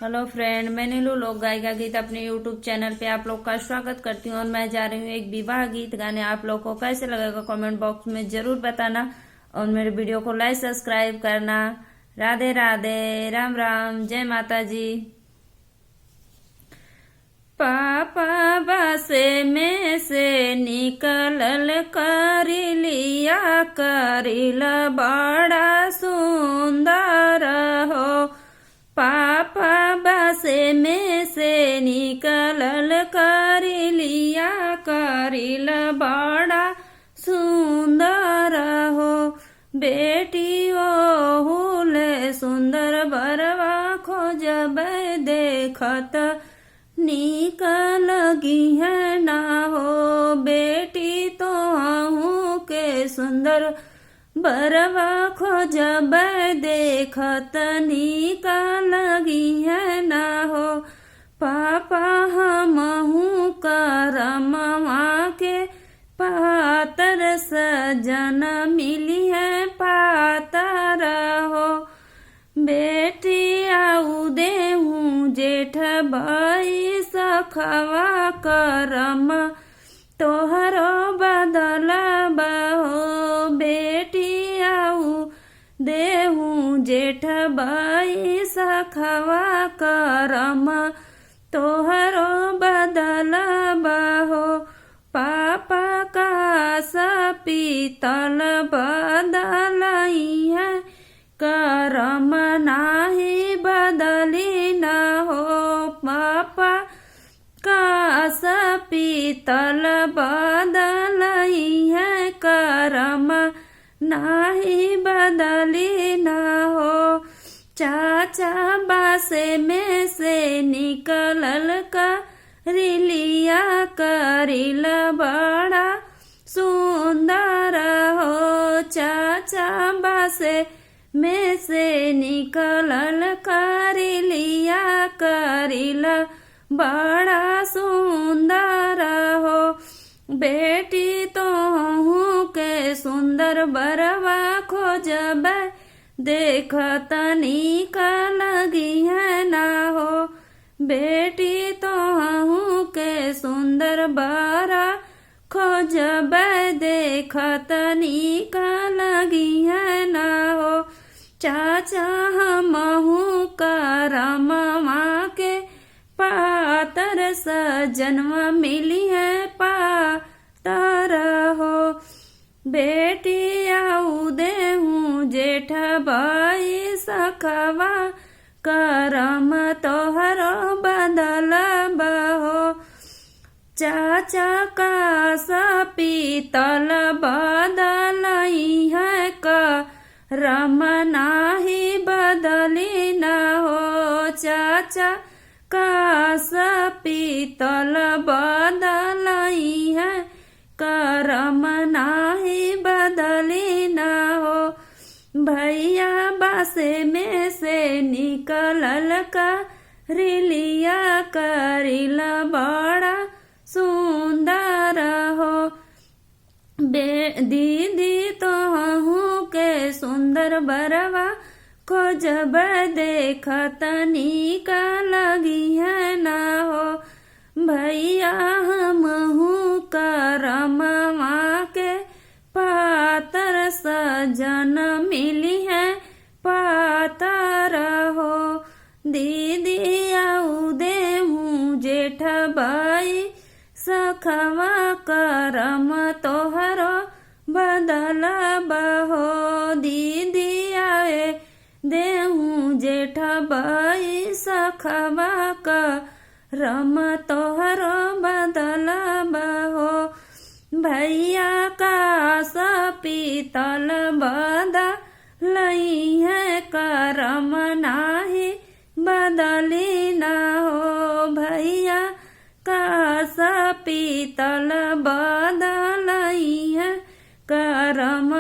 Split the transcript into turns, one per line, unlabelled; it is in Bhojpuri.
हेलो फ्रेंड, मैं नीलू लोक गायिका गीत अपने यूट्यूब चैनल पे आप लोग का स्वागत करती हूँ। और मैं जा रही हूँ एक विवाह गीत गाने। आप लोग को कैसे लगेगा कमेंट बॉक्स में जरूर बताना और मेरे वीडियो को लाइक सब्सक्राइब करना। राधे राधे, राम राम, जय माता जी। पापा बासे में से निकलल करी लिया करिल बड़ा सुंदर हो। पापा बासे में से निकलल करी लिया करिल बड़ा सुंदर हो। बेटी ओहुले सुंदर बरवा खोजब देखत नीक लगी है ना हो। बेटी तो आहू के सुंदर बरवा खोजब देखत नीक लगी है ना हो। पापा हमहू करमवा के पातर सजन मिली है पातर हो। बेटी आऊ देहू जेठ भाई सखवा करम तोहरो बदल बहो। बेटी आऊ देहू जेठ भाई सखवा करम तोहरो बदल बहो। पापा का पीतल बदलई है करम नाही बदली न हो। पापा का पीतल बदलई है करम नाही बदली न हो। चाचा बासे में से निकलल करिलिया करिल बड़ा सुंदर हो। चाचा बासे में से निकलल करिलिया करिल बड़ा सुंदर हो। बेटी तोहू के सुंदर बरवा खोजब देखत नीक लगी है ना हो। बेटी तोहू के सुंदर बरा खोजब देखत नीक लगी है ना हो। चाचा हमहू करमवा के पातर सजनव मिली है पातर हो। बेटी आऊ देहू जेठ भाई सखवा करम तोहरो बदल बहो। चाचा का पीतल बदलई है करम नाही बदली न हो। चाचा का पीतल बदलई है करम नाही बदली न हो। भैया बासे में से निकलल करिलिया करिल बड़ा सुंदर हो। दीदी तोहू के सुंदर बरवा खोजब देखत नीक लगी है ना हो। भैया हमहू करमवा के पातर सजन मिली है पातर हो। दीदी आऊ देहू जेठ भाई सखवा करम तोहरो बदल बहो। दीदी आए देहू जेठ भाई सखवा करम तोहरो बदल बहो। भैया का पीतल बदलई है करम नाही बदली न हो। भैया का पीतल बदलई है करम